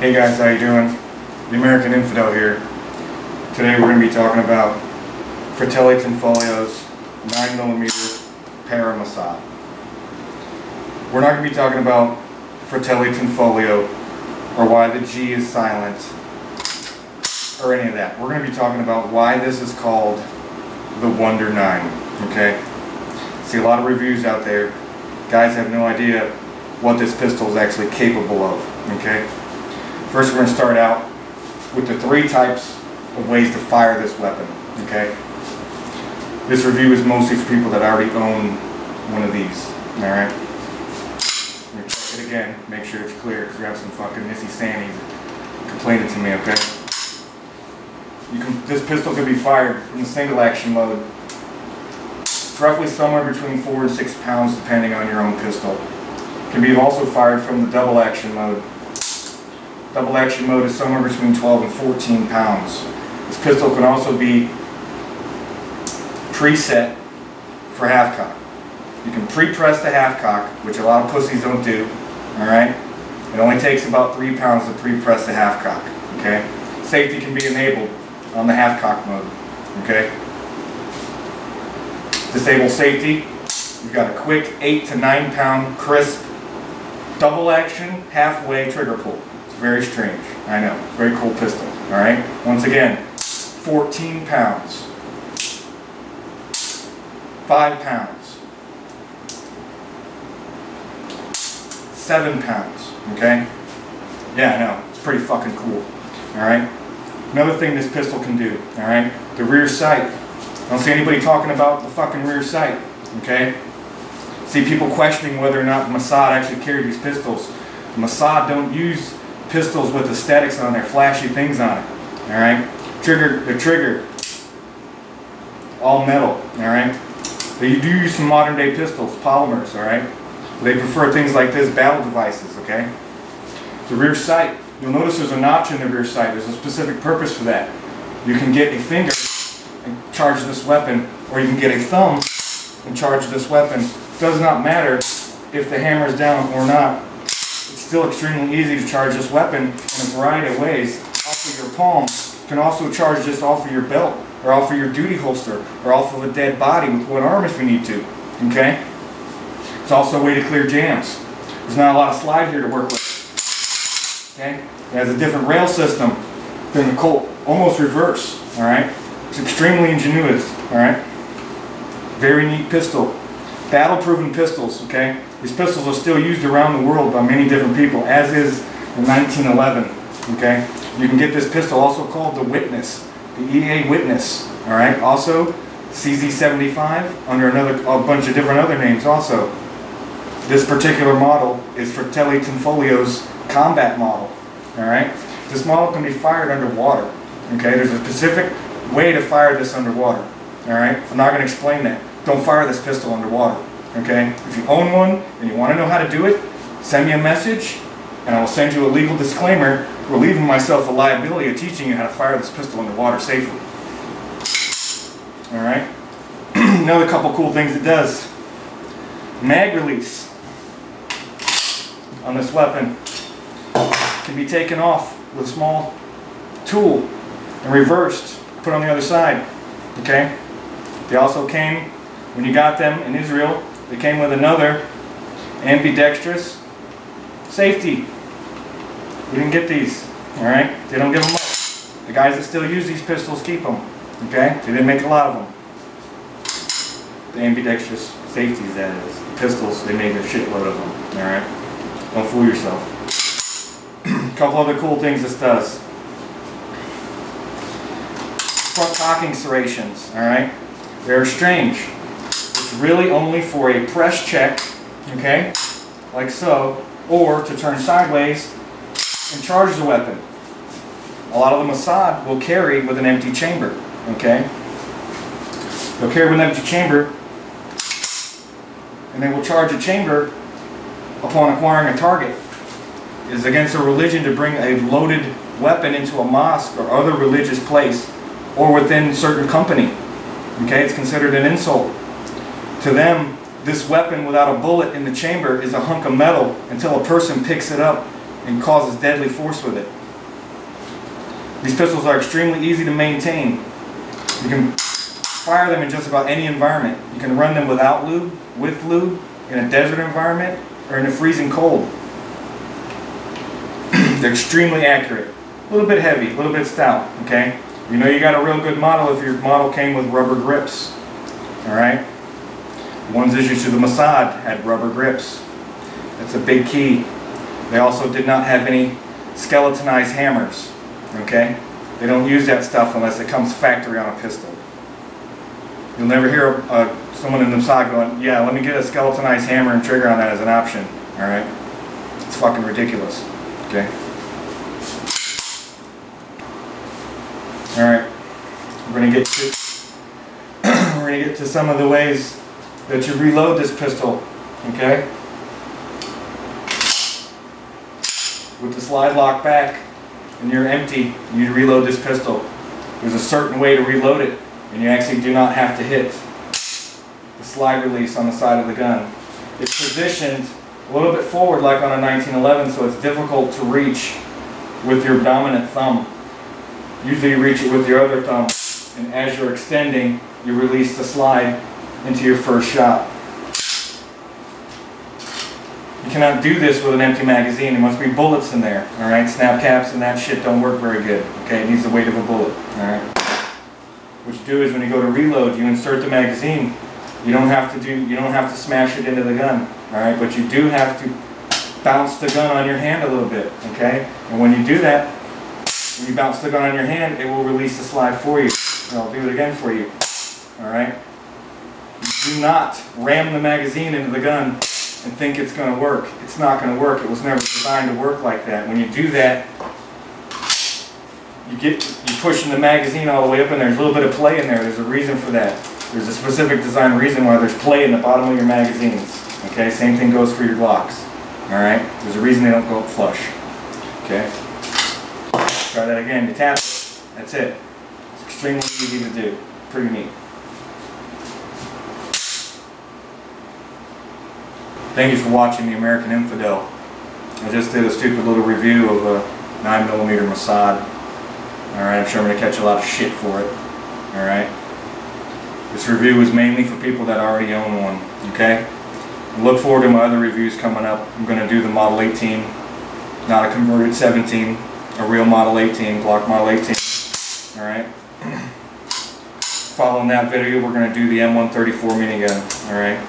Hey guys, how you doing? The American Infidel here. Today we're going to be talking about Fratelli Tanfoglio's 9mm para MOSSAD. We're not going to be talking about Fratelli Tanfoglio or why the G is silent or any of that. We're going to be talking about why this is called the Wonder 9. Okay? See a lot of reviews out there. Guys have no idea what this pistol is actually capable of. Okay? First we're going to start out with the 3 types of ways to fire this weapon. Okay? This review is mostly for people that already own one of these. Alright? I'm going to check it again, make sure it's clear, because we have some fucking Missy Sannies complaining to me, okay? This pistol can be fired from the single action mode. It's roughly somewhere between 4 and 6 pounds depending on your own pistol. It can be also fired from the double action mode. Double action mode is somewhere between 12 and 14 pounds. This pistol can also be preset for half cock. You can pre-press the half cock, which a lot of pussies don't do. Alright? It only takes about 3 pounds to pre-press the half cock. Okay? Safety can be enabled on the half cock mode. Okay? Disable safety. You've got a quick 8 to 9 pound crisp double action halfway trigger pull. It's very strange. I know. It's a very cool pistol. Alright? Once again, 14 pounds. 5 pounds. 7 pounds. Okay? Yeah, I know. It's pretty fucking cool. Alright? Another thing this pistol can do. Alright? The rear sight. I don't see anybody talking about the fucking rear sight. Okay? See people questioning whether or not MOSSAD actually carry these pistols. MOSSAD don't use pistols with aesthetics on there, flashy things on it. Alright? The trigger, all metal. Alright? They do use some modern day pistols, polymers. Alright? They prefer things like this, battle devices. Okay? The rear sight. You'll notice there's a notch in the rear sight. There's a specific purpose for that. You can get a finger and charge this weapon, or you can get a thumb and charge this weapon. It does not matter if the hammer is down or not. It's still extremely easy to charge this weapon in a variety of ways. Off of your palm. You can also charge this off of your belt, or off of your duty holster, or off of a dead body with one arm if you need to. Okay? It's also a way to clear jams. There's not a lot of slide here to work with. Okay? It has a different rail system than the Colt. Almost reverse. Alright? It's extremely ingenious. Alright? Very neat pistol. Battle-proven pistols. Okay? These pistols are still used around the world by many different people, as is in 1911. Okay? You can get this pistol also called the Witness. The EA Witness. Alright? Also, CZ75 under a bunch of different other names also. This particular model is Fratelli Tanfoglio's combat model. Alright? This model can be fired underwater. Okay? There's a specific way to fire this underwater. Alright? I'm not going to explain that. Don't fire this pistol underwater. Okay? If you own one and you want to know how to do it, send me a message and I will send you a legal disclaimer relieving myself of liability of teaching you how to fire this pistol underwater safely. Alright? Another couple cool things it does. Mag release on this weapon can be taken off with a small tool and reversed, put on the other side. Okay? They also came, when you got them in Israel, they came with another ambidextrous safety. We didn't get these. Alright? They don't give them up. The guys that still use these pistols keep them. Okay? They didn't make a lot of them. The ambidextrous safeties, that is. The pistols, they made a shitload of them. Alright? Don't fool yourself. A couple other cool things this does. Front cocking serrations. Alright? They're strange. It's really only for a press check. Okay? Like so. Or to turn sideways and charge the weapon. A lot of the MOSSAD will carry with an empty chamber. Okay? They'll carry with an empty chamber, and they will charge a chamber upon acquiring a target. It is against their religion to bring a loaded weapon into a mosque or other religious place or within certain company. Okay? It's considered an insult. To them, this weapon without a bullet in the chamber is a hunk of metal until a person picks it up and causes deadly force with it. These pistols are extremely easy to maintain. You can fire them in just about any environment. You can run them without lube, with lube, in a desert environment, or in the freezing cold. They're extremely accurate. A little bit heavy, a little bit stout, okay? You know you got a real good model if your model came with rubber grips, alright? The ones issued to the MOSSAD had rubber grips. That's a big key. They also did not have any skeletonized hammers, okay? They don't use that stuff unless it comes factory on a pistol. You'll never hear someone in the MOSSAD going, yeah, let me get a skeletonized hammer and trigger on that as an option, alright? It's fucking ridiculous, okay? Alright, we're gonna get to some of the ways that you reload this pistol, okay? With the slide lock back and you're empty, you reload this pistol. There's a certain way to reload it, and you actually do not have to hit the slide release on the side of the gun. It's positioned a little bit forward like on a 1911, so it's difficult to reach with your dominant thumb. Usually you reach it with your other thumb, and as you're extending, you release the slide into your first shot. You cannot do this with an empty magazine. There must be bullets in there, alright? Snap caps and that shit don't work very good, okay? It needs the weight of a bullet, alright? What you do is when you go to reload, you insert the magazine. You don't have to smash it into the gun, alright? But you do have to bounce the gun on your hand a little bit, okay? And when you do that, when you bounce the gun on your hand, it will release the slide for you. And I'll do it again for you, alright? Do not ram the magazine into the gun and think it's going to work. It's not going to work. It was never designed to work like that. When you do that, you're pushing the magazine all the way up, and there's a little bit of play in there. There's a reason for that. There's a specific design reason why there's play in the bottom of your magazines. Okay, same thing goes for your Glocks. Alright, there's a reason they don't go up flush. Okay, try that again. You tap it. That's it. It's extremely easy to do. Pretty neat. Thank you for watching The American Infidel. I just did a stupid little review of a 9mm MOSSAD. Alright, I'm sure I'm going to catch a lot of shit for it. Alright. This review is mainly for people that already own one. Okay? Look forward to my other reviews coming up. I'm going to do the Model 18. Not a converted 17. A real Model 18. Glock Model 18. Alright? Following that video, we're going to do the M134 minigun. Alright?